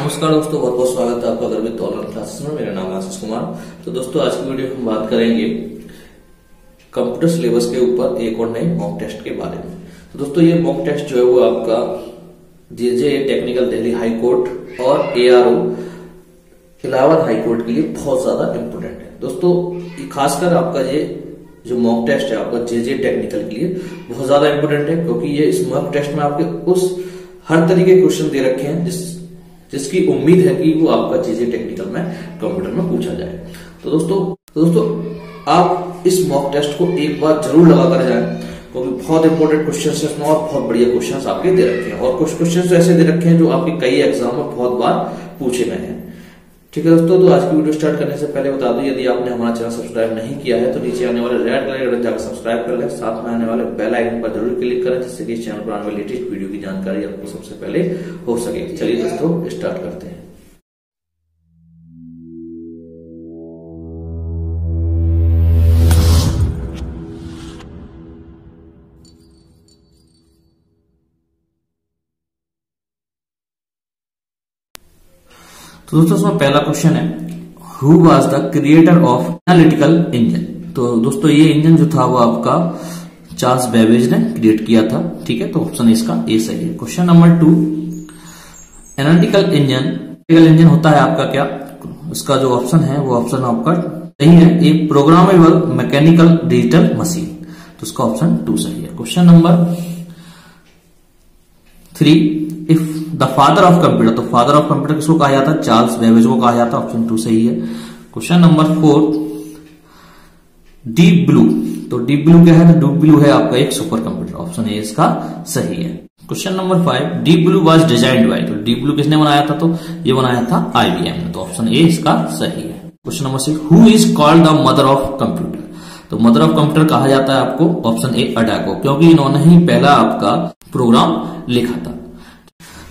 नमस्कार दोस्तों, बहुत बहुत स्वागत है आपका गर्वित ऑनलाइन क्लासेस में। मेरा नाम है आशीष कुमार। तो दोस्तों आज की वीडियो में हम बात करेंगे कंप्यूटर सिलेबस के ऊपर एक और नए मॉक टेस्ट के बारे में। तो दोस्तों ये मॉक टेस्ट जो है वो आपका JJ technical Delhi high court और ARO इलाहाबाद हाई कोर्ट के लिए बहुत ज्यादा इंपोर्टेंट है। दोस्तों खासकर आपका ये जो मॉक टेस्ट है आपका जेजे टेक्निकल के लिए बहुत ज्यादा इंपोर्टेंट है, क्योंकि ये इस मॉक टेस्ट में आपके उस हर तरीके के क्वेश्चन दे रखे हैं जिसकी उम्मीद है कि वो आपका जेजे टेक्निकल में कंप्यूटर में पूछा जाए। तो दोस्तों आप इस मॉक टेस्ट को एक बार जरूर लगा कर जाएं, क्योंकि बहुत इंपॉर्टेंट क्वेश्चन है इसमें और बहुत बढ़िया क्वेश्चन आपके दे रखे हैं, और कुछ क्वेश्चन तो ऐसे दे रखे हैं जो आपके कई एग्जाम में बहुत बार पूछे गए हैं। ठीक है दोस्तों, तो आज की वीडियो स्टार्ट करने से पहले बता दूं, यदि आपने हमारा चैनल सब्सक्राइब नहीं किया है तो नीचे आने वाले रेड कलर बटन जाकर सब्सक्राइब कर लें, साथ में आने वाले बेल आइकन पर जरूर क्लिक करें, जिससे कि इस चैनल पर आने वाली लेटेस्ट वीडियो की जानकारी आपको सबसे पहले हो सके। चलिए दोस्तों स्टार्ट करते हैं। तो दोस्तों इसमें पहला क्वेश्चन है, who was the creator of analytical engine. तो दोस्तों ये इंजन जो था वो आपका चार्ल्स बेबेज ने क्रिएट किया था। ठीक है, तो ऑप्शन इसका ए सही है। क्वेश्चन नंबर 2, एनालिटिकल इंजन होता है आपका क्या, उसका जो ऑप्शन है वो ऑप्शन आपका सही है, एक प्रोग्रामेबल मैकेनिकल डिजिटल मशीन। तो उसका ऑप्शन 2 सही है। Question number 3, if the father of computer, तो फादर ऑफ कंप्यूटर किसको कहा जाता है, चार्ल्स बेबेज को कहा जाता है। ऑप्शन 2 सही है। क्वेश्चन नंबर 4, डीप ब्लू, तो डीप ब्लू क्या है, तो डीप ब्लू है आपका एक सुपर कंप्यूटर। ऑप्शन ए इसका सही है। Question number 5, deep blue was designed by, तो डीप ब्लू किसने बनाया था, तो ये बनाया था IBM ने। तो ऑप्शन ए इसका सही है। Question number 6, who is called the mother of computer, तो मदर ऑफ कंप्यूटर कहा जाता है आपको ऑप्शन ए अडा को, क्योंकि इन्होंने ही पहला आपका प्रोग्राम लिखा था।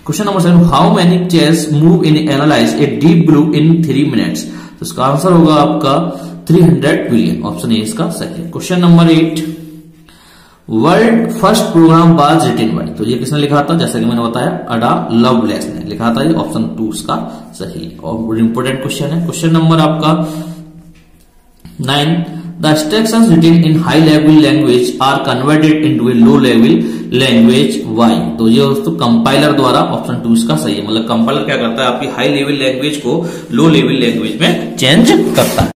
Question number 7, how many chairs move in analyse a deep blue in 3 minutes, तो इसका आंसर होगा आपका 300 बिलियन। ऑप्शन ए इसका सही है। Question number 8, world first program was written by, तो ये किसने लिखा था, जैसे कि मैंने बताया अडा लवलेस ने लिखा था। ये ऑप्शन 2 इसका सही है और इंपोर्टेंट क्वेश्चन है। क्वेश्चन नंबर आपका 9, the instructions written in high level language are converted into a low level language by, तो ये दोस्तों कंपाइलर द्वारा। ऑप्शन 2 इसका सही है, मतलब कंपाइलर क्या करता है, आपकी हाई लेवल लैंग्वेज को लो लेवल लैंग्वेज में चेंज करता है।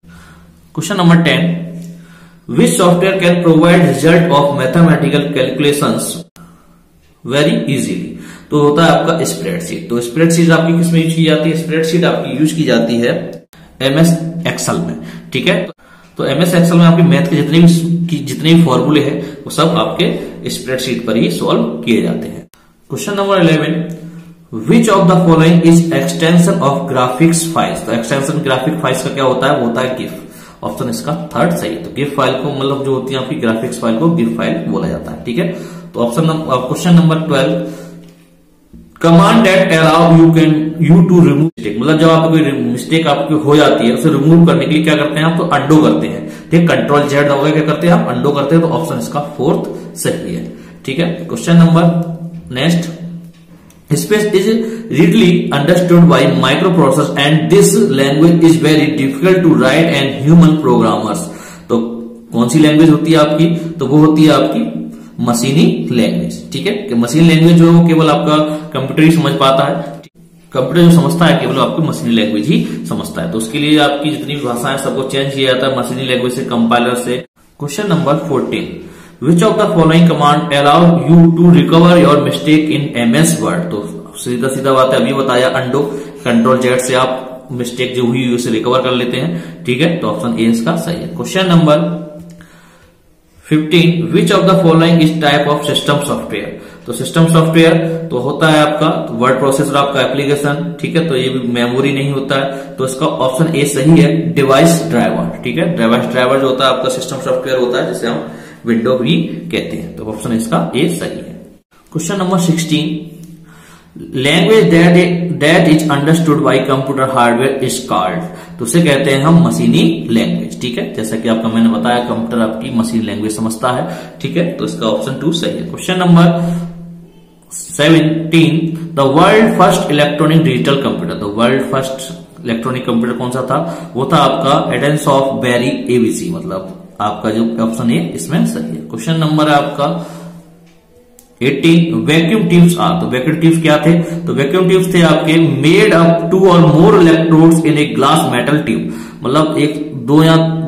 Question number 10, which software can provide result of mathematical calculations very easily, तो होता है आपका स्प्रेडशीट। तो स्प्रेडशीट आपकी किसमें यूज की जाती है, स्प्रेडशीट आपकी यूज की जाती है MS एक्सेल में। ठीक है, तो MS एक्सेल में आपके मैथ के जितने भी फॉर्मूले हैं वो सब आपके स्प्रेडशीट पर ही सॉल्व किए जाते हैं। Question number 11, which of the following is extension of graphics files, तो एक्सटेंशन ग्राफिक फाइल्स का क्या होता है, वो होता है गिफ। ऑप्शन इसका 3rd सही है। तो गिफ फाइल को मतलब जो होती है आपकी ग्राफिक्स फाइल को गिफ फाइल बोला जाता है। ठीक है, तो question number 12, command that allow you to remove mistake, मतलब जब आपको कोई मिस्टेक आपकी हो जाती है उसे रिमूव करने के लिए क्या करते हैं, आप तो अंडो करते हैं। ठीक, कंट्रोल Z होगा, क्या करते हैं आप अंडो करते हैं। तो ऑप्शन इसका 4th सही है। ठीक है, question number next, space is readily understood by micro processor and this language is very difficult to write and human programmers, तो कौन सी लैंग्वेज होती है आपकी, तो वो होती है आपकी मशीनी लैंग्वेज। ठीक है, कि मशीनी लैंग्वेज जो है वो केवल आपका कंप्यूटर ही समझ पाता है, कंप्यूटर जो समझता है केवल आपकी मशीनी लैंग्वेज ही समझता है। तो उसके लिए आपकी जितनी भी भाषाएं सबको चेंज किया जाता है मशीनी लैंग्वेज से, कंपाइलर से। Question number 14, which of the following command allow you to recover your mistake in MS word, तो सीधा सीधा बात है, अभी बताया अंडो, कंट्रोल Z से आप मिस्टेक जो हुई उसे रिकवर कर लेते हैं। ठीक है, तो ऑप्शन ए इसका सही है। Question number 15, which of the following is type of system software, तो सिस्टम सॉफ्टवेयर तो होता है आपका वर्ड प्रोसेसर आपका एप्लीकेशन। ठीक है, तो ये भी मेमोरी नहीं होता है, तो इसका ऑप्शन ए सही है, डिवाइस ड्राइवर। ठीक है, डिवाइस ड्राइवर जो होता है आपका सिस्टम सॉफ्टवेयर होता है, जिसे हम विंडो भी कहते हैं। तो ऑप्शन इसका ए सही है। Question number 16, language that is understood by computer hardware is called, तो उसे कहते हैं हम मशीनी लैंग्वेज। ठीक है, जैसा कि आपका मैंने बताया कंप्यूटर आपकी मशीनी लैंग्वेज समझता है। ठीक है, तो इसका ऑप्शन 2 सही है। Question number 17 the world first electronic digital computer. The world first electronic computer कौन सा था? वो था आपका एडेंस ऑफ बेरी एबीसी, मतलब आपका जो ऑप्शन ए इसमें सही है। क्वेश्चन नंबर है आपका 18 वैक्यूम ट्यूब्स आर। तो वैक्यूम ट्यूब्स क्या थे? तो वैक्यूम ट्यूब्स थे आपके मेड अप 2 और more electrodes in a glass metal tube, मतलब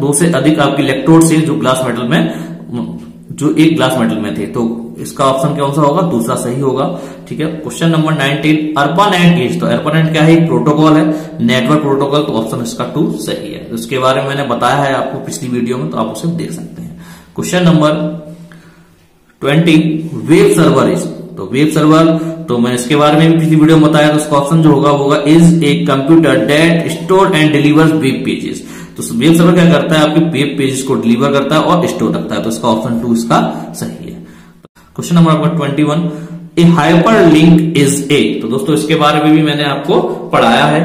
दो से अधिक आपके इलेक्ट्रोड से जो ग्लास मेटल में, जो एक ग्लास मेटल में थे। तो इसका ऑप्शन कौन सा होगा? दूसरा सही होगा। ठीक है। Question number 19 ARPANET is. तो ARPANEट क्या है? एक प्रोटोकॉल है, नेटवर्क प्रोटोकॉल। तो ऑप्शन इसका 2 सही है। उसके बारे में मैंने बताया है आपको पिछली वीडियो में, तो आप उसे देख सकते हैं। Question number 20 web server is. तो वेब सर्वर, तो मैं इसके बारे में भी पिछली वीडियो में बताया, तो इसका ऑप्शन जो होगा वो is a computer that store and delivers web pages. तो वेब सर्वर क्या करता है? आपके वेब पेजेस को डिलीवर करता है और स्टोर रखता है। तो इसका ऑप्शन 2 इसका सही है। क्वेश्चन नंबर आपका 21 ए हाइपर लिंक इज ए। तो दोस्तों इसके बारे में भी मैंने आपको पढ़ाया है।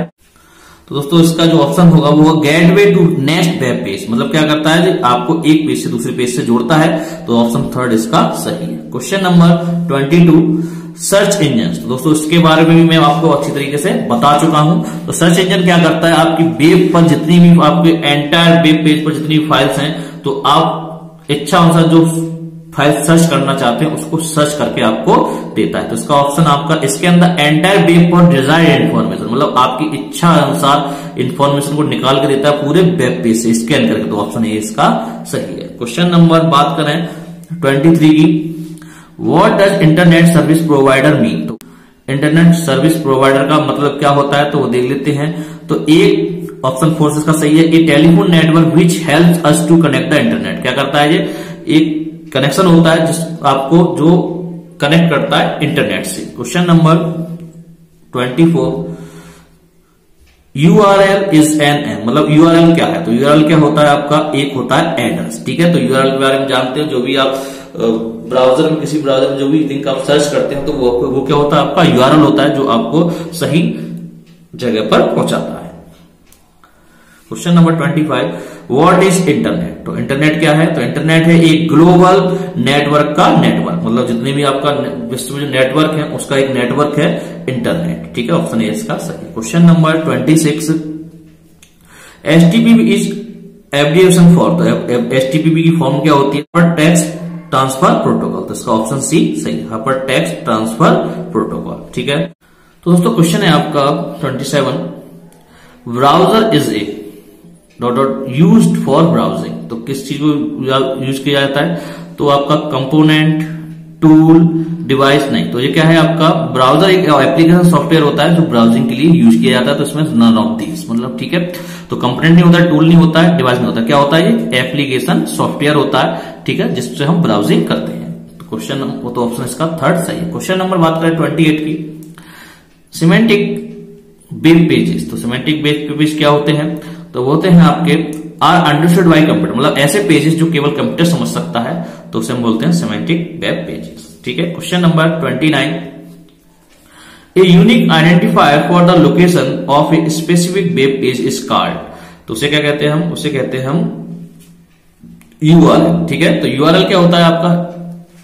तो दोस्तों इसका जो ऑप्शन होगा वो gateway to next web page, मतलब क्या करता है? आपको एक पेज से दूसरे पेज से जोड़ता है। तो ऑप्शन 3 इसका सही है। Question number 22 search engine. तो दोस्तों इसके बारे में भी मैं आपको अच्छी तरीके से बता चुका हूं। तो सर्च इंजन क्या करता है? आपकी वेब पर जितनी भी आपके एंटायर वेब पेज पर जितनी फाइल्स हैं, तो आप इच्छा अनुसार जो फाइल सर्च करना चाहते हैं उसको सर्च करके आपको देता है। तो इसका ऑप्शन आपका इसके अंदर एंटायर वेब पर डिजायर्ड इन्फॉर्मेशन, मतलब आपकी इच्छा अनुसार इन्फॉर्मेशन को निकाल के देता है पूरे वेब पेज से स्कैन करके। तो ऑप्शन ए इसका सही है। क्वेश्चन नंबर बात करें 23 की, what does internet service provider mean. तो इंटरनेट सर्विस प्रोवाइडर का मतलब क्या होता है? तो वो देख लेते हैं। तो एक ऑप्शन 4 इसका सही है। A telephone network which helps us to connect the internet. क्या करता है? ये एक कनेक्शन होता है जिस आपको जो कनेक्ट करता है इंटरनेट से। Question number 24 URL is an M, मतलब यूआरएल क्या है? तो यूआरएल क्या होता है? आपका एक होता है एड्रेस। ठीक है। तो यूआरएल के बारे में जानते हो, जो भी आप ब्राउजर में, किसी ब्राउजर में जो भी लिंक आप सर्च करते हैं, तो वो क्या होता है? आपका यूआरएल होता है, जो आपको सही जगह पर पहुंचाता है। Question number 25 what is internet. तो इंटरनेट क्या है? तो इंटरनेट है एक ग्लोबल नेटवर्क का नेटवर्क, मतलब जितने भी आपका विश्व में जो नेटवर्क है उसका एक नेटवर्क है इंटरनेट। ठीक है। ऑप्शन ए इसका सही। Question number 26 HTTP is abbreviation for. तो एचटीटीपी की फॉर्म क्या होती है? Hyper text transfer protocol. तो इसका ऑप्शन सी सही, हाइपर टेक्स्ट ट्रांसफर प्रोटोकॉल। ठीक है। तो दोस्तों क्वेश्चन है आपका 27 browser is a dot used for browsing. तो किस चीज को यूज किया जाता है? तो आपका कंपोनेंट, टूल, डिवाइस नहीं। तो ये क्या है? आपका ब्राउजर एक एप्लीकेशन सॉफ्टवेयर होता है जो ब्राउजिंग के लिए यूज किया जाता है। तो इसमें नन ऑफ दीज, मतलब ठीक है। तो कंपोनेंट नहीं होता है, टूल नहीं होता है, डिवाइस नहीं होता है। क्या होता है? ये एप्लीकेशन सॉफ्टवेयर होता है। ठीक है। जिससे हम ब्राउजिंग करते हैं। तो क्वेश्चन वो तो ऑप्शन इसका 3 सही है। क्वेश्चन नंबर बात करें 28 की, सिमेंटिक वेब पेजेस। तो सिमेंटिक वेब पेजेस क्या होते हैं? तो वो होते हैं आपके आर अंडरस्टूड बाय कंप्यूटर, मतलब ऐसे पेजेस जो केवल कंप्यूटर समझ सकता है, तो उसे हम बोलते हैं सिमेंटिक वेब पेजेस। ठीक है। Question number 29 a unique identifier for the location of a specific web page is called. तो उसे क्या कहते हैं? हम उसे कहते हैं हम यूआरएल। ठीक है। तो यूआरएल क्या होता है? आपका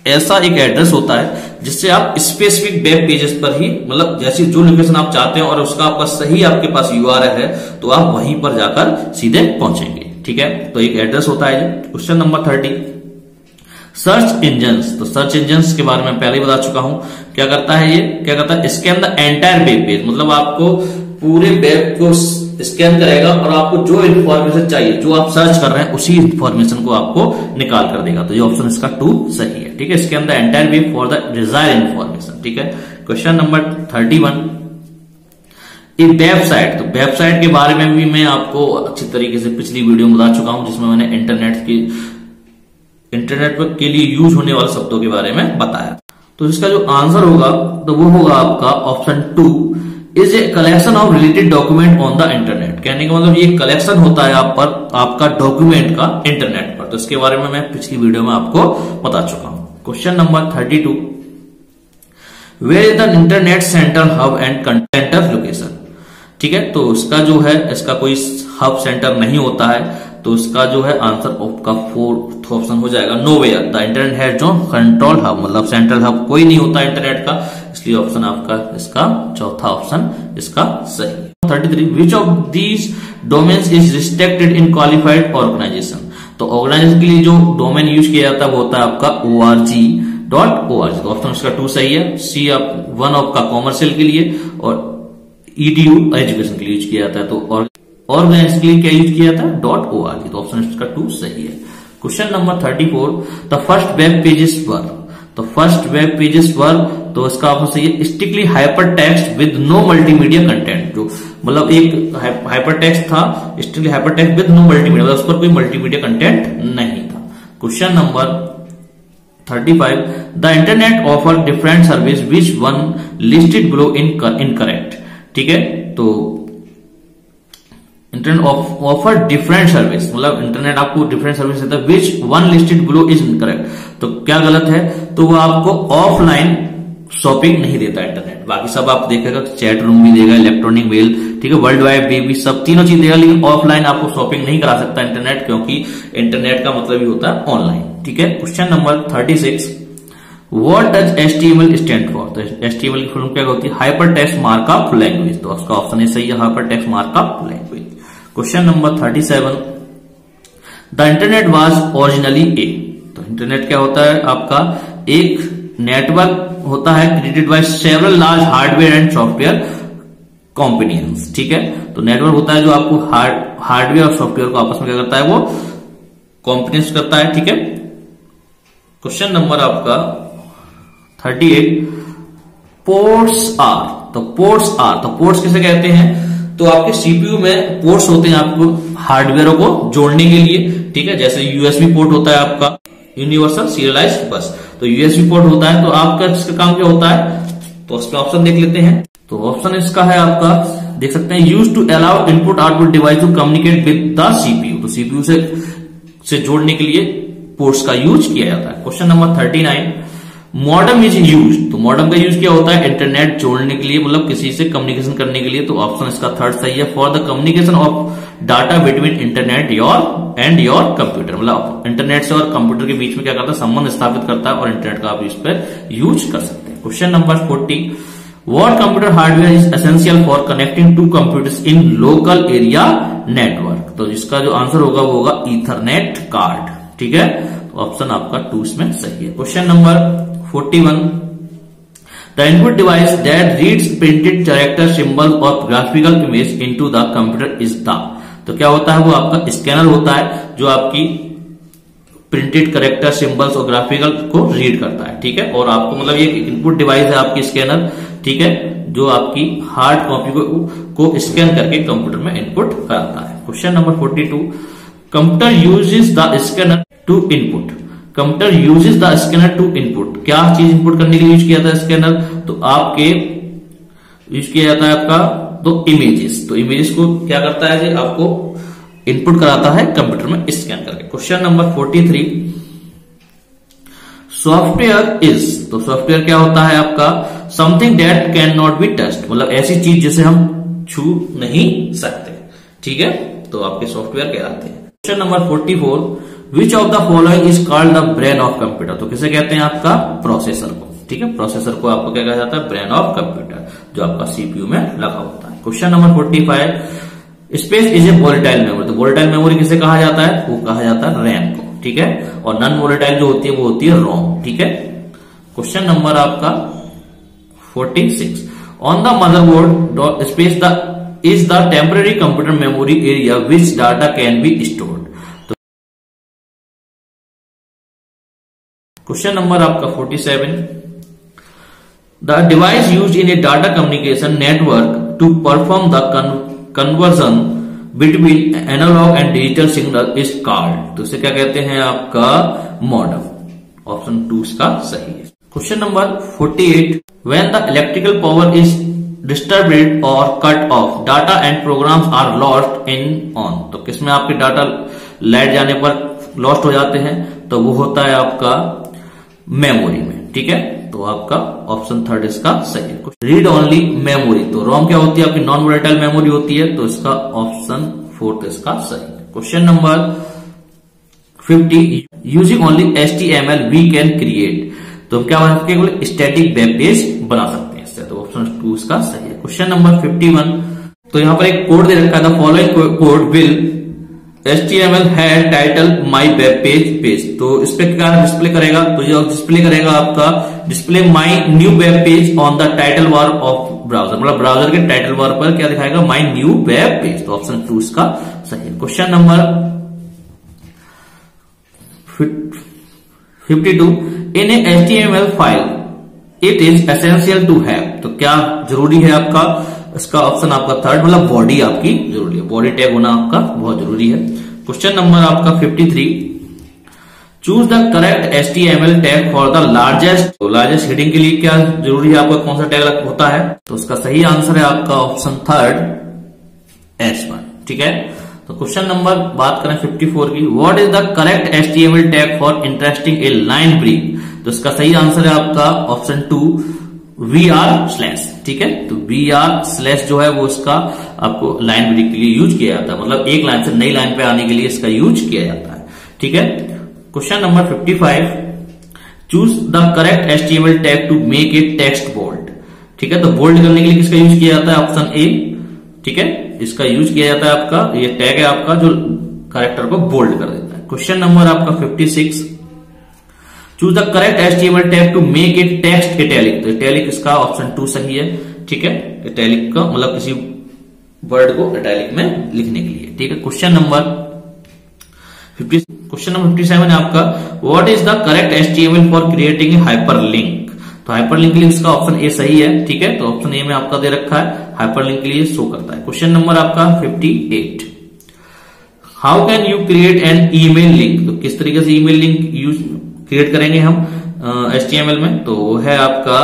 ऐसा एक एड्रेस होता है जिससे आप स्पेसिफिक वेब पेजेस पर ही, मतलब जैसी जो लोकेशन आप चाहते हैं और उसका आपका सही आपके पास यूआरएल है, तो आप वहीं पर जाकर सीधे पहुंचेंगे। ठीक है। तो एक एड्रेस होता है। Question number 30 search engines. तो सर्च इंजन्स के बारे में पहले ही बता चुका हूं। क्या करता है? ये क्या करता है? इसके अंदर एंटायर वेब पेज, मतलब आपको पूरे वेब को स्कैन करेगा और आपको जो इन्फॉर्मेशन चाहिए, जो आप सर्च कर रहे हैं, उसी इन्फॉर्मेशन को आपको निकाल कर देगा। तो ये ऑप्शन इसका 2 सही है। ठीक है। इसके अंदर entire web for the desired information. ठीक है। क्वेश्चन नंबर 31 ये वेबसाइट। तो वेबसाइट के बारे में भी मैं आपको अच्छी तरीके से पिछली वीडियो में बता चुका हूं, जिसमें मैंने इंटरनेट के लिए यूज होने वाले शब्दों के बारे में बताया। तो इसका जो आंसर होगा तो वो होगा आपका option 2 is a collection of related document on the internet. कहने का मतलब ये कलेक्शन होता है आप पर आपका डॉक्यूमेंट का इंटरनेट पर। तो इसके बारे में मैं पिछली वीडियो में आपको बता चुका हूं। Question number 32 where is the internet center hub and content location. ठीक है। तो इसका जो है इसका कोई हब सेंटर नहीं होता है, तो इसका जो है आंसर का 4th ऑप्शन हो जाएगा nowhere. The internet has no control hub, मतलब सेंट्रल हब कोई नहीं होता इंटरनेट का, इसलिए ऑप्शन आपका इसका चौथा ऑप्शन इसका सही है। 33 which of these domains is restricted in qualified organization. तो ऑर्गेनाइजेशन के लिए जो डोमेन यूज किया जाता है वो होता है आपका org.org, तो ऑप्शन इसका 2 सही है। सी 1 आपका कॉमर्शियल के लिए और edu एजुकेशन के लिए यूज किया जाता है, तो ऑर्गेनाइजेशन के लिए क्या यूज किया जाता है .org, तो ऑप्शन इसका 2 सही है। Question number 34 the first web pages were. तो फर्स्ट वेब पेजेस वर, तो इसका ऑप्शन सही है strictly hyper text with no multimedia content. जो मतलब एक हाइपर टेक्स्ट था, strictly hyper text with no multimedia, मतलब उस पर कोई मल्टीमीडिया कंटेंट नहीं था। Question number 35 the internet offer different service which one listed below incorrect. ठीक है, तो इंटरनेट ऑफर डिफरेंट सर्विस, मतलब इंटरनेट आपको डिफरेंट सर्विस देता है which one listed below is incorrect. तो क्या गलत है, तो वो आपको ऑफलाइन शॉपिंग नहीं देता इंटरनेट, बाकी सब आप देखेगा चैट रूम भी देगा, इलेक्ट्रॉनिक मेल, ठीक है, वर्ल्ड वाइड बेबी सब तीनों चीज देगा, लेकिन ऑफलाइन आपको शॉपिंग नहीं करा सकता इंटरनेट, क्योंकि इंटरनेट का मतलब ही होता है ऑनलाइन। ठीक है, question number 36 what does HTML stand for. तो HTML की फुल फॉर्म क्या होती है हाइपर टेक्स्ट मार्कअप लैंग्वेज, तो उसका ऑप्शन सही है hyper text markup language. Question number 37 the internet was originally a. तो इंटरनेट क्या होता है आपका एक नेटवर्क होता है created by several large hardware and software combinations. ठीक है, तो नेटवर्क होता है जो आपको हार्डवेयर और सॉफ्टवेयर को आपस में क्या करता है वो कॉम्बिनेशन करता है। ठीक है, क्वेश्चन नंबर आपका 38 पोर्ट्स आर। तो पोर्ट्स किसे कहते हैं, तो आपके सीपीयू में पोर्ट्स होते हैं आपको हार्डवेयर को जोड़ने के लिए। ठीक है, जैसे यूएसबी पोर्ट होता है आपका यूनिवर्सल सीरियलाइज्ड बस, तो यूएसबी पोर्ट होता है, तो आपका इसका काम क्या होता है, तो उसमें ऑप्शन देख लेते हैं। तो ऑप्शन इसका है आपका देख सकते हैं use to allow input output device to communicate with the CPU. तो सीपीयू से जोड़ने के लिए पोर्ट्स का यूज किया जाता है। Question number 39 modem is use. तो मॉडम का यूज क्या होता है इंटरनेट जोड़ने के लिए, मतलब किसी से कम्युनिकेशन करने के लिए, तो ऑप्शन इसका 3rd सही है for the communication of data between internet your computer, मतलब इंटरनेट से और कंप्यूटर के बीच में क्या करता है संबंध स्थापित करता है, और इंटरनेट का आप इस पर यूज कर सकते हैं। Question number 40 what computer hardware is essential for connecting to computers in local area network. तो जिसका जो आंसर होगा वो होगा ईथरनेट कार्ड। ठीक है, तो ऑप्शन आपका 2 इसमें सही है। Question number 41 the input device that reads printed character symbol और graphical image into the computer is the. तो क्या होता है वो आपका स्कैनर होता है जो आपकी प्रिंटेड कैरेक्टर सिंबल्स और ग्राफिकल को रीड करता है। ठीक है, और आपको मतलब ये इनपुट डिवाइस है आपकी स्कैनर, ठीक है, जो आपकी हार्ड कॉपी को स्कैन करके कंप्यूटर में इनपुट कराता है। Question number 42 computer uses the scanner to input. Computer uses the scanner to input, क्या चीज इनपुट करने के लिए यूज किया जाता है स्कैनर, तो आपके यूज किया जाता है आपका तो इमेजेस। तो इमेजेस को क्या करता है जी आपको इनपुट कराता है कंप्यूटर में स्कैन करके। Question number 43 software is. तो सॉफ्टवेयर क्या होता है आपका something that can not be touched, मतलब ऐसी चीज जिसे हम छू नहीं सकते। ठीक है, तो आपके सॉफ्टवेयर कहलाते हैं। Question number 44 which of the following is called the brain of computer. तो किसे कहते हैं आपका प्रोसेसर को। ठीक है, प्रोसेसर को आपको क्या कहा जाता है ब्रेन ऑफ कंप्यूटर, जो आपका सीपीयू में लगा होता है। Question number 45 space is a volatile memory. तो वोलेटाइल मेमोरी किसे कहा जाता है, वो कहा जाता है रैम को। ठीक है, और नॉन वोलेटाइल जो होती है वो होती है रोम। ठीक है, क्वेश्चन नंबर आपका 46 on the motherboard space the is the temporary computer memory area which data can be stored. Question number आपका 47 the device used in a data communication network to perform the conversion between analog and digital signal is called. तो इसे क्या कहते हैं आपका modem. Option 2 इसका सही है। Question number 48 when the electrical power is disturbed और cut off data and programs are lost in on. तो किसमें आपके डाटा लाइट जाने पर लॉस्ट हो जाते हैं, तो वो होता है आपका मेमोरी में। ठीक है, तो आपका ऑप्शन 3 इसका सही है। रीड ओनली मेमोरी, तो रोम क्या होती है आपकी नॉन वोलेटाइल मेमोरी होती है, तो इसका ऑप्शन 4 इसका सही है। Question number 50 using only HTML we can create. तो क्या बोले स्टैटिक वेब पेज बना सकते हैं इससे, तो ऑप्शन 2 इसका सही है। क्वेश्चन नंबर 51, तो यहाँ पर एक कोड दे रखा है, the following code will HTML है टाइटल माई वेब पेज, तो इस पे क्या डिस्प्ले करेगा, तो जो डिस्प्ले करेगा आपका display my new web page on the title bar of browser, मतलब ब्राउजर के टाइटल बार पर क्या दिखाएगा, माई न्यू वेब पेज, तो ऑप्शन 2 इसका सही है। Question number 52, in a HTML file it is essential to have, तो क्या जरूरी है आपका, इसका ऑप्शन आपका थर्ड, मतलब बॉडी आपकी जरूरी है, बॉडी टैग होना आपका बहुत जरूरी है। क्वेश्चन नंबर आपका 53, choose the correct HTML tag for the largest heading के लिए क्या जरूरी है आपका, कौन सा टैग होता है, तो उसका सही आंसर है आपका ऑप्शन थर्ड S1, ठीक है। तो क्वेश्चन नंबर बात करें 54 की, what is the correct HTML tag for interesting a line break, तो इसका सही आंसर है आपका ऑप्शन 2 VR/, ठीक है। तो VR/ जो है वो इसका आपको लाइन ब्रेक के लिए यूज किया जाता है, मतलब एक लाइन से नई लाइन पे आने के लिए इसका यूज किया जाता है, ठीक है। Question number 55, choose the correct HTML tag to make it text bold, ठीक है। तो बोल्ड करने के लिए किसका यूज किया जाता है, ऑप्शन ए, ठीक है, इसका यूज किया जाता है आपका, ये टैग है आपका जो कैरेक्टर को बोल्ड कर देता है। क्वेश्चन नंबर आपका 56, choose the correct HTML tag to make it text italic, तो इटैलिक इसका ऑप्शन 2 सही है, ठीक है। इटैलिक का मतलब किसी वर्ड को इटैलिक में लिखने के लिए, ठीक है। क्वेश्चन नंबर 57 है आपका, what is the correct HTML for creating a hyperlink, तो हाइपरलिंक के लिए इसका ऑप्शन ए सही है, ठीक है। तो ऑप्शन ए में आपका दे रखा है, हाइपरलिंक के लिए शो करता है। क्वेश्चन नंबर आपका 58, how can you create an email link, तो किस तरीके से ईमेल लिंक यूज क्रिएट करेंगे हम HTML में, तो वो है आपका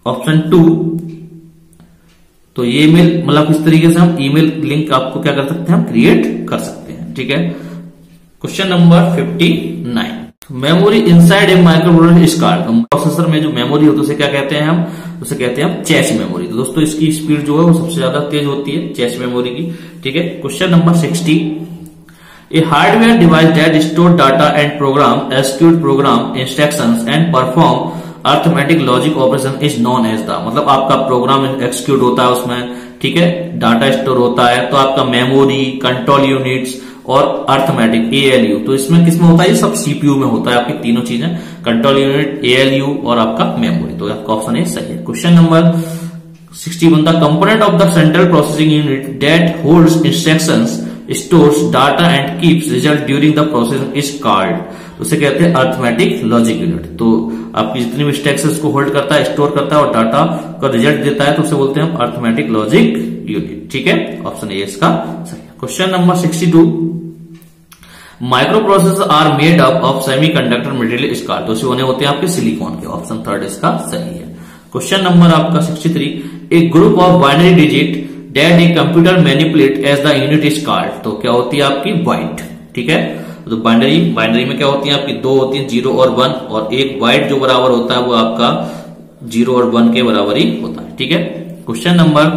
ऑप्शन 2, तो ये ईमेल मतलब किस तरीके से हम ईमेल लिंक आपको क्या कर सकते हैं, हम क्रिएट कर सकते हैं, ठीक है। Question number 59, memory inside a microprocessor is called, processor में जो मेमोरी होती है उसे क्या कहते हैं हम, उसे कहते हैं हम चैश मेमोरी, तो दोस्तों इसकी स्पीड जो है वो सबसे ज्यादा तेज होती है चैश मेमोरी की, ठीक है। Question number 60, a hardware device that store data and program, execute program instructions and perform arithmetic logic operation is known as the, मतलब आपका प्रोग्राम एक्सिक्यूट होता है उसमें, ठीक है, डाटा स्टोर होता है, तो आपका मेमोरी, कंट्रोल यूनिट्स और अर्थमेटिक ALU, तो इसमें किसमें होता है, ये सब CPU में होता है, आपकी तीनों चीजें, कंट्रोल यूनिट, ALU और आपका मेमोरी, तो आपका ऑप्शन ए सही है। Question number 61, the component of the central processing unit that holds instructions, stores data and keeps result during the processing is called, तो उसे कहते हैं अर्थमेटिक लॉजिक यूनिट, तो आपकी जितनी भी इंस्ट्रक्शंस को होल्ड करता है, स्टोर करता है और डाटा का रिजल्ट देता है, तो उसे बोलते हैं अर्थमेटिक लॉजिक यूनिट, ठीक है। ऑप्शन ए इसका सही है। Question number 62, microprocessor are made up of semiconductor material is called, तो उसे होने होते हैं आपके सिलिकॉन के, ऑप्शन थर्ड इसका सही है। क्वेश्चन नंबर आपका 63, a group of binary digit that a computer manipulate as the unit is called, तो क्या होती है आपकी बाइट, ठीक है। तो बाइनरी में क्या होती है आपकी, 2 होती है, 0 और 1, और एक बाइट जो बराबर होता है वो आपका 0 और 1 के बराबर ही होता है, ठीक है। Question number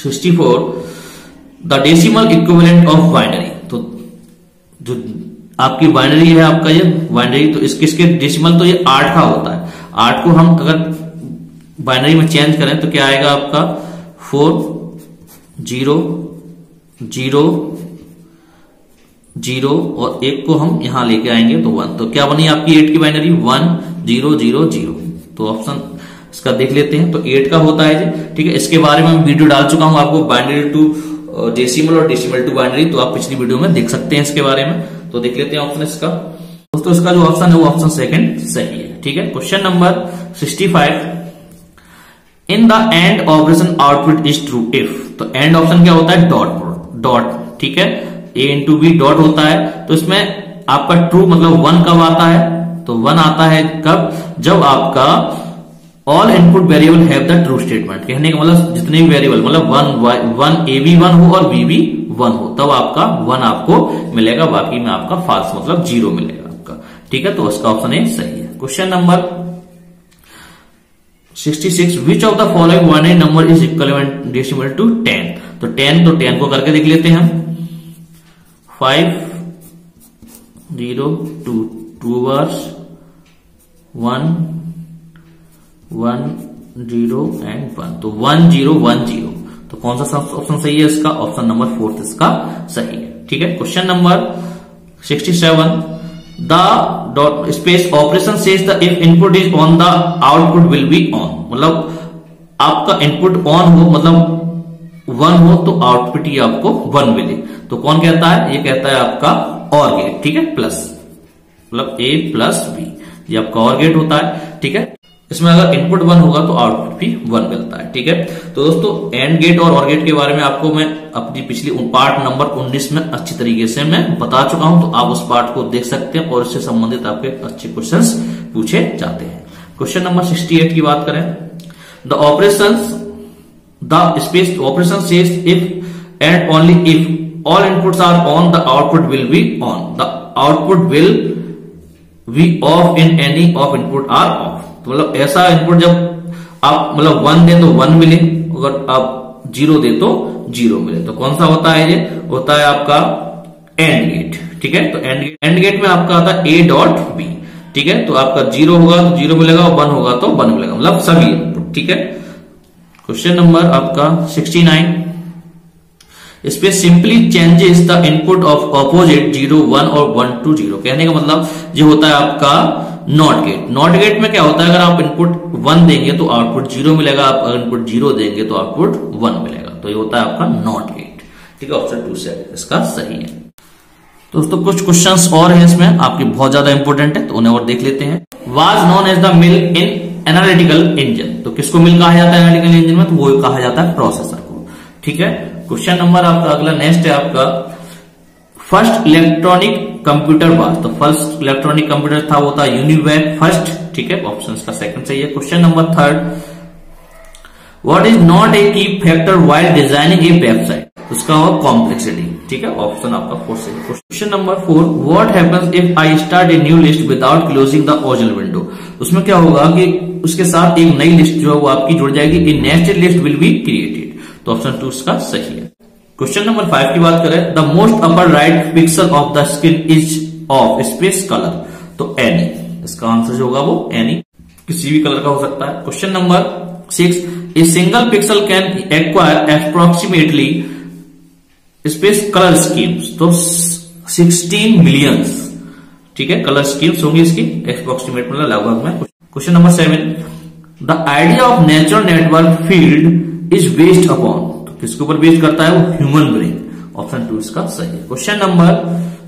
64, the decimal equivalent of binary, तो जो आपकी बाइनरी है आपका ये बाइनरी, तो इसके डेसिमल तो ये 8 का होता है, 8 को हम अगर बाइनरी में चेंज करें तो क्या आएगा आपका 4 0 0 0 और 1 को हम यहां लेके आएंगे तो 1, तो क्या बनी आपकी 8 की बाइनरी 1 0 0 0, तो ऑप्शन इसका देख लेते हैं, तो 8 का होता है जी, ठीक है। इसके बारे में मैं वीडियो डाल चुका हूं आपको, बाइनरी टू डेसिमल और डेसिमल टू बाइनरी, तो आप पिछली वीडियो में देख सकते हैं इसके बारे में, तो देख लेते हैं ऑप्शन इसका। दोस्तों इसका जो ऑप्शन है वो ऑप्शन सेकंड सही है, ठीक है। Question number 65, in the end operation output is true if, तो एंड ऑप्शन क्या होता है, डॉट, ठीक है, a इंटू बी डॉट होता है, तो इसमें आपका ट्रू मतलब 1 कब आता है, तो 1 आता है कब, जब आपका all input variable have the true statement, कहने का मतलब जितने भी वेरिएबल मतलब 1 a भी 1 हो और b भी 1 हो, तब आपका 1 आपको मिलेगा, बाकी में आपका फॉल्स मतलब 0 मिलेगा आपका, ठीक है। तो उसका ऑप्शन ए सही है। Question number 66, which of the following binary number is equivalent decimal to 10, तो 10 को करके देख लेते हैं हम, 5 0 2 2 बार्स 1 1 0 एंड 1, तो 1 0 1 0। तो कौन सा ऑप्शन सही है इसका? ऑप्शन नंबर 4 इसका सही है। ठीक है, question number 67, the dot space operation says the if input is on the output will be on. मतलब आपका इनपुट ऑन हो, मतलब 1 हो, तो आउटपुट ही आपको 1 मिले। तो कौन कहता है? ये कहता है आपका और गेट। ठीक है, प्लस, मतलब A प्लस B, ये आपका और गेट होता है। ठीक है, इसमें अगर इनपुट 1 होगा तो आउटपुट भी 1 मिलता है। ठीक है, तो दोस्तों एंड गेट और ऑर गेट के बारे में आपको मैं अपनी पिछली पार्ट नंबर 19 में अच्छी तरीके से मैं बता चुका हूं, तो आप उस पार्ट को देख सकते हैं और इससे संबंधित आपके अच्छे क्वेश्चंस पूछे जाते हैं। क्वेश्चन नंबर 68 की बात करें, the space operation says if and only if all inputs are on the output will be on, the output will be off in any of input are off. तो मतलब ऐसा input जब आप मतलब 1 दे तो 1 मिले, अगर आप 0 दे तो 0 मिले। तो कौन सा होता है? ये होता है आपका एंड गेट। ठीक है, तो एंड गेट में आपका आता है A डॉट B। ठीक है, तो आपका 0 होगा तो 0 मिलेगा और 1 होगा तो 1 मिलेगा, मतलब सभी इनपुट। ठीक है, क्वेश्चन नंबर आपका 69, space simply changes the input of opposite 0 1 और 1 to 0। कहने का मतलब ये होता है आपका नॉट गेट। नॉट गेट में क्या होता है? अगर आप इनपुट 1 देंगे तो आउटपुट 0 मिलेगा, आप अगर इनपुट 0 देंगे तो आउटपुट 1 मिलेगा। तो ये होता है आपका नॉट गेट। ठीक है, ऑप्शन 2 से इसका सही है। दोस्तों कुछ क्वेश्चंस और हैं इसमें आपके बहुत ज्यादा इंपॉर्टेंट है, तो उन्हें और देख लेते हैं। Was known as the mill in analytical engine. तो किसको मिल कहा जाता है एनालिटिकल इंजन में? तो वो कहा जाता है प्रोसेसर को। ठीक है, क्वेश्चन नंबर आपका अगला नेक्स्ट है आपका, फर्स्ट इलेक्ट्रॉनिक कंप्यूटर वाज। तो फर्स्ट इलेक्ट्रॉनिक कंप्यूटर था वो था यूनिवैक फर्स्ट। ठीक है, ऑप्शन का सेकंड सही है। Question number 3, what is not a की फैक्टर व्हाइल डिजाइनिंग ए वेबसाइट? उसका होगा कॉम्प्लेक्सिटी। ठीक है, ऑप्शन आपका 4 सही है। Question number 4, what happens if I start a new list without closing the original window? उसमें क्या होगा कि उसके साथ एक नई लिस्ट जो है वो आपकी जुड़ जाएगी, a nested list will be created. तो ऑप्शन 2 इसका सही है। क्वेश्चन नंबर 5 की बात करें, the most upper right pixel of the screen is of space colour. तो एनी, इसका आंसर जो होगा वो एनी, किसी भी कलर का हो सकता है। Question number 6, a single pixel can acquire approximately space colour schemes. तो 16 मिलियंस। ठीक है, कलर स्कीम्स होंगी इसकी, अप्रोक्सीमेट मतलब लगभग में। Question number 7, the idea of natural network field is based upon. तो किसके ऊपर बेस्ड करता है? वो ह्यूमन ब्रेन। ऑप्शन 2 इसका सही है। Question number,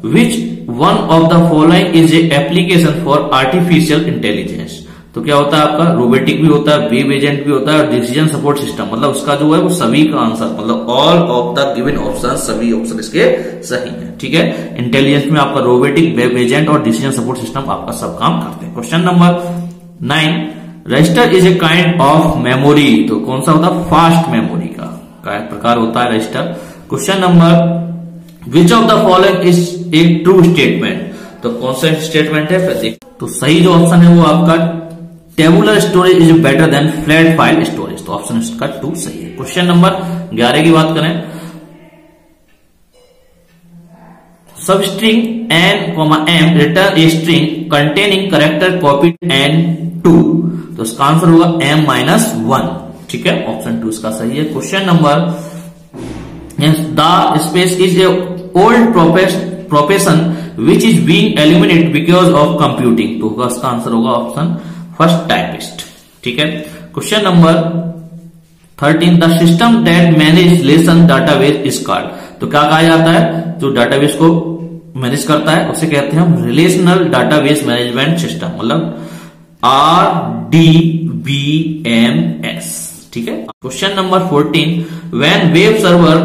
which one of the following is a application for artificial intelligence? तो क्या होता है आपका? रोबोटिक भी होता है, वेब एजेंट भी होता है और डिसीजन सपोर्ट सिस्टम। मतलब उसका जो है वो सभी का आंसर, मतलब all of the given option, सभी ऑप्शन इसके सही है। ठीक है, इंटेलिजेंस में आपका रोबोटिक, वेब एजेंट और डिसीजन सपोर्ट सिस्टम आपका सब काम करते हैं। Question number 9, register is a kind of memory. तो कौन सा होता है? फास्ट मेमोरी का प्रकार होता है register. Question number, which of the following is a true statement? तो कौन सा स्टेटमेंट है? प्रतीक। तो सही जो ऑप्शन है वो आपका tabular storage is better than flat file storage. तो ऑप्शन इसका 2 सही है। क्वेश्चन नंबर 11 की बात करें, सब string n, return a string containing character copied n2। तो इसका आंसर होगा m-1। ठीक है, ऑप्शन 2 इसका सही है। Question number, the space is a old profession which is being eliminated because of computing. तो इसका आंसर होगा ऑप्शन फर्स्ट, टाइपिस्ट। ठीक है, question number 13, the system that manage relation database is called. तो क्या कहा जाता है? जो डाटाबेस को मैनेज करता है उसे कहते हैं हम रिलेशनल डाटाबेस मैनेजमेंट सिस्टम, मतलब RDBMS। ठीक है, question number 14, when web server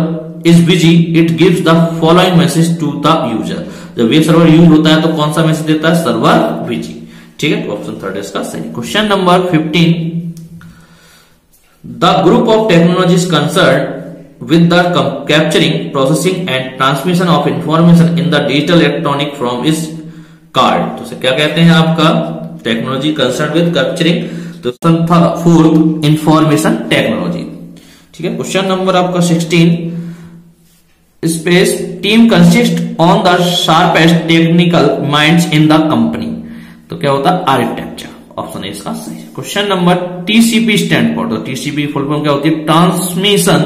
is busy it gives the following message to the user. जब वेब सर्वर यूज होता है तो कौन सा मैसेज देता है? Server busy. ठीक है, ऑप्शन 3 इसका सही। Question number 15, the group of technologies concern with the capturing, processing and transmission of information in the digital electronic form is called। तो से क्या कहते हैं? आपका टेक्नोलॉजी कंसर्न विद कैप्चरिंग। तो 4th इंफॉर्मेशन टेक्नोलॉजी। ठीक है, क्वेश्चन नंबर आपका 16, space team consist on the sharpest technical minds in the company. तो क्या होता है? आर्किटेक्चर। ऑप्शन ए इसका सही है। Question number TCP stand for, तो टीसीपी फुल फॉर्म क्या होती है, ट्रांसमिशन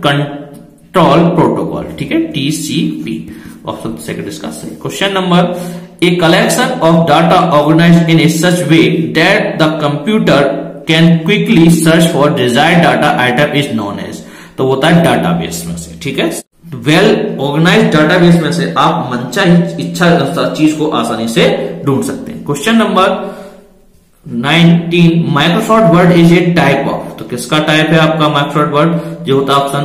कंट्रोल प्रोटोकॉल, ठीक है, टीसीपी, ऑप्शन सेकंड इसका सही। Question number a collection of data organized in a such way that the computer can quickly search for desired data item is known as, तो होता है डाटाबेस में से, ठीक है, वेल ऑर्गेनाइज्ड डाटाबेस में से आप मनचाही इच्छा अनुसार चीज को आसानी से ढूंढ सकते हैं। Question number 19 Microsoft word is a type of, तो किसका टाइप है आपका माइक्रोसॉफ्ट वर्ड, जो होता है ऑप्शन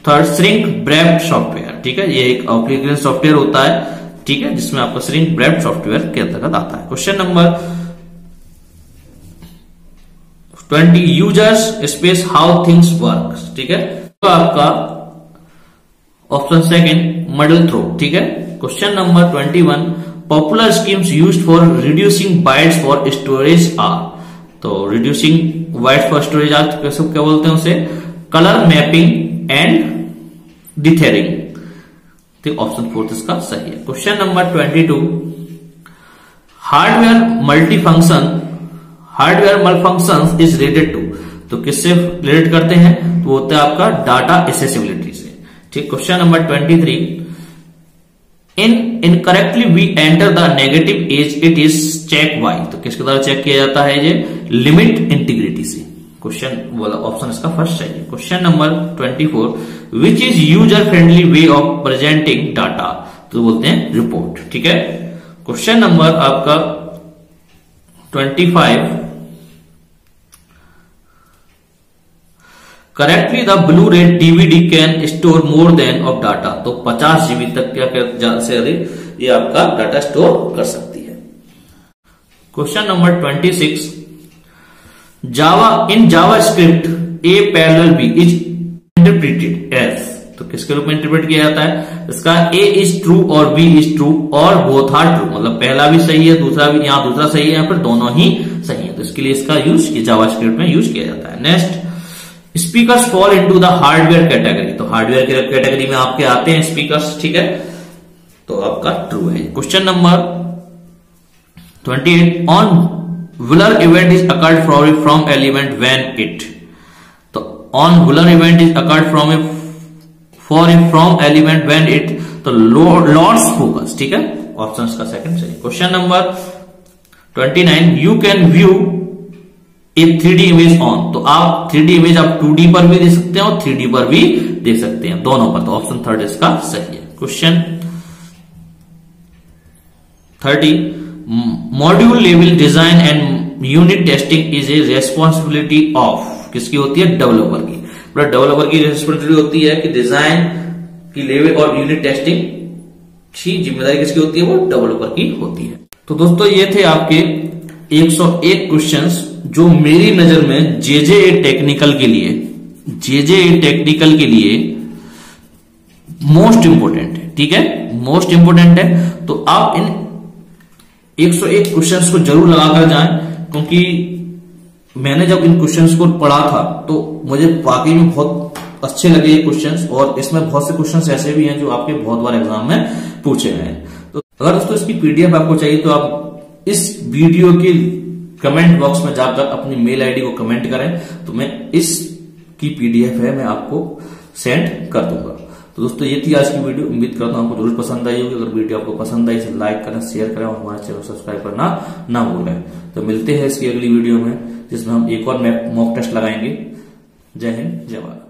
थर्ड श्रिंक ब्रैप्ड सॉफ्टवेयर, ठीक है, ये एक एप्लीकेशन सॉफ्टवेयर होता है, ठीक है, जिसमें आपका श्रिंक ब्रैप्ड सॉफ्टवेयर के अंतर्गत आता है। Question number 20 users space how things work, ठीक है, तो आपका ऑप्शन सेकंड मॉडल थ्रो, ठीक है। Question number 21 popular schemes used for reducing bytes for storage are, तो reducing bytes for storage are क्या बोलते हैं उसे, कलर मैपिंग एंड डिथेरिंग, तो ऑप्शन फोर्थ इसका सही है। Question number 22 hardware malfunctions is related to, तो किससे रिलेट करते हैं, तो होता है आपका डाटा एक्सेसिबिलिटी से, ठीक। Question number 23 incorrectly we enter the negative as it is check why, तो किसके द्वारा चेक किया जाता है, ये लिमिट इंटीग्रिटी से, क्वेश्चन वाला ऑप्शन इसका फर्स्ट चाहिए। Question number 24 which is user friendly way of presenting data, तो बोलते हैं रिपोर्ट, ठीक है। क्वेश्चन नंबर आपका 25 करेक्टली द ब्लू रे DVD can store more than of data, तो 50 जीबी तक क्या से अधिक ये आपका डाटा स्टोर कर सकती है। Question number 26 in JavaScript a parallel b is interpreted as, तो किसके रूप में इंटरप्रेट किया जाता है, इसका ए इज ट्रू और बी इज ट्रू और बोथ आर ट्रू, मतलब पहला भी सही है दूसरा भी, यहां दूसरा सही है, यहां पर दोनों ही सही है, तो इसके लिए इसका यूज जावा स्क्रिप्ट में यूज किया जाता है। Next speakers fall into the hardware category, तो हार्डवेयर कैटेगरी में आपके आते हैं स्पीकर्स, ठीक है, तो आपका ट्रू है। Question number 28 onblur event is occurred from element when it, तो onblur event is occurred from element when it, तो लॉर्ड्स फोकस, ठीक है, ऑप्शन का सेकंड सही। Question number 29 you can view a 3D image on, तो आप 3D image आप 2D पर भी दे सकते हैं और 3D पर भी दे सकते हैं, दोनों पर, तो ऑप्शन थर्ड इसका सही है। Question 30 module level design and unit testing is a responsibility of, किसकी होती है, डेवलपर की, मतलब डेवलपर की रेस्पॉन्सिबिलिटी होती है कि डिजाइन की लेवल और यूनिट टेस्टिंग की जिम्मेदारी किसकी होती है, वो डेवलपर की होती है। तो दोस्तों ये थे आपके 101 क्वेश्चंस जो मेरी नजर में जेजेए टेक्निकल के लिए मोस्ट इंपोर्टेंट है, ठीक है, मोस्ट इंपोर्टेंट है, तो आप इन 101 क्वेश्चंस को जरूर लगाकर जाएं, क्योंकि मैंने जब इन क्वेश्चंस को पढ़ा था तो मुझे वाकई में बहुत अच्छे लगे ये क्वेश्चंस, और इसमें बहुत से क्वेश्चंस ऐसे भी हैं जो आपके बहुत बार एग्जाम में पूछे गए हैं। तो अगर दोस्तों इसकी पीडीएफ आपको चाहिए तो आप इस वीडियो की कमेंट बॉक्स में जाकर अपनी मेल आईडी को कमेंट करें, तो मैं इसकी पीडीएफ है मैं आपको सेंड कर दूंगा। तो दोस्तों ये थी आज की वीडियो, उम्मीद करता हूं आपको जरूर पसंद आई होगी। अगर वीडियो आपको पसंद आई तो लाइक करें, शेयर करें और हमारे चैनल सब्सक्राइब करना ना भूलें। तो मिलते हैं इसकी अगली वीडियो में, जिसमें हम एक और मॉक टेस्ट लगाएंगे। जय हिंद, जय भारत।